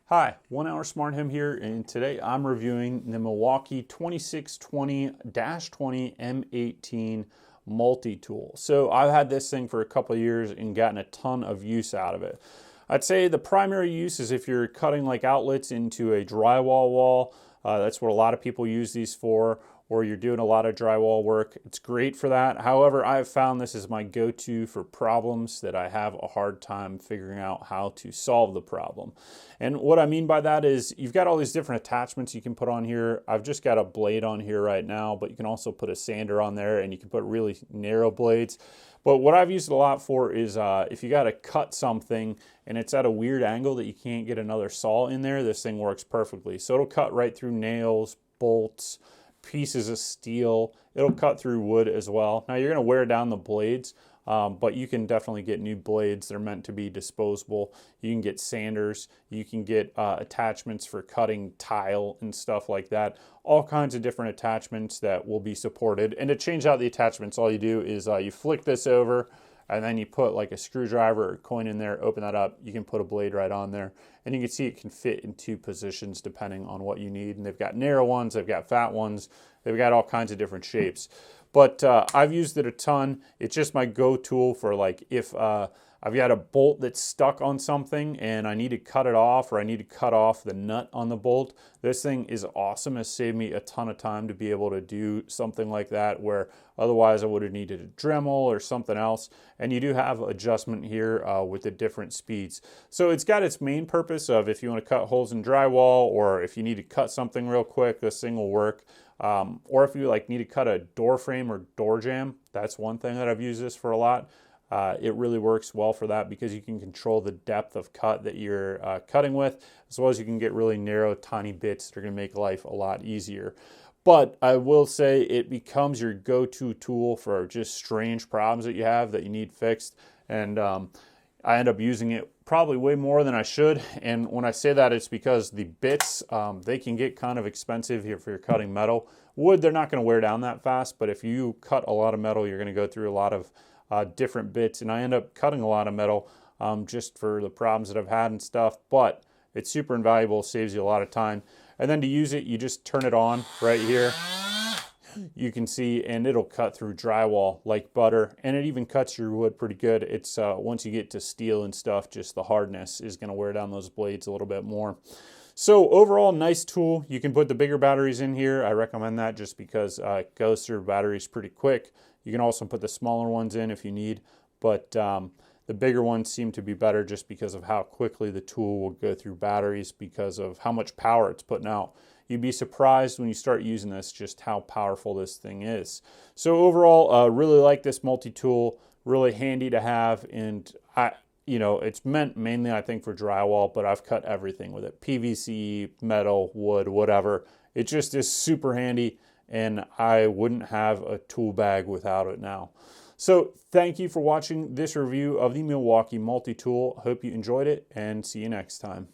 Hi, 1 Hour Smart Him here, and today I'm reviewing the Milwaukee 2620-20 M18 Multitool. So I've had this thing for a couple of years and gotten a ton of use out of it. I'd say the primary use is if you're cutting like outlets into a drywall wall. That's what a lot of people use these for, or you're doing a lot of drywall work. It's great for that. However, I've found this is my go-to for problems that I have a hard time figuring out how to solve the problem. And what I mean by that is you've got all these different attachments you can put on here. I've just got a blade on here right now, but you can also put a sander on there, and you can put really narrow blades. But what I've used it a lot for is if you got to cut something and it's at a weird angle that you can't get another saw in there, this thing works perfectly. So it'll cut right through nails, bolts, pieces of steel. It'll cut through wood as well. Now you're going to wear down the blades, but you can definitely get new blades. They're meant to be disposable. You can get sanders. You can get attachments for cutting tile and stuff like that. All kinds of different attachments that will be supported. And to change out the attachments, all you do is you flick this over, and then you put like a screwdriver or coin in there, open that up, you can put a blade right on there. And you can see it can fit in two positions depending on what you need. And they've got narrow ones, they've got fat ones, they've got all kinds of different shapes. But I've used it a ton. It's just my go-tool for like if I've got a bolt that's stuck on something and I need to cut it off, or I need to cut off the nut on the bolt. This thing is awesome. It's saved me a ton of time to be able to do something like that, where otherwise I would have needed a Dremel or something else. And you do have adjustment here with the different speeds. So it's got its main purpose of if you want to cut holes in drywall, or if you need to cut something real quick, this thing will work. Or if you like need to cut a door frame or door jamb, that's one thing that I've used this for a lot. It really works well for that because you can control the depth of cut that you're cutting with, as well as you can get really narrow, tiny bits that are going to make life a lot easier. But I will say it becomes your go-to tool for just strange problems that you have that you need fixed. And I end up using it probably way more than I should. And when I say that, it's because the bits, they can get kind of expensive if you're cutting metal. Wood, they're not going to wear down that fast, but if you cut a lot of metal, you're going to go through a lot of different bits, and I end up cutting a lot of metal just for the problems that I've had and stuff. But it's super invaluable, saves you a lot of time. And then to use it, you just turn it on right here. You can see, and it'll cut through drywall like butter, and it even cuts your wood pretty good. It's once you get to steel and stuff, just the hardness is going to wear down those blades a little bit more. So overall, nice tool. You can put the bigger batteries in here. I recommend that just because it goes through batteries pretty quick. You can also put the smaller ones in if you need, but the bigger ones seem to be better just because of how quickly the tool will go through batteries because of how much power it's putting out. You'd be surprised when you start using this just how powerful this thing is. So overall, really like this multi-tool, really handy to have, and it's meant mainly, I think, for drywall, but I've cut everything with it. PVC, metal, wood, whatever. It just is super handy, and I wouldn't have a tool bag without it now. So thank you for watching this review of the Milwaukee Multitool. Hope you enjoyed it, and see you next time.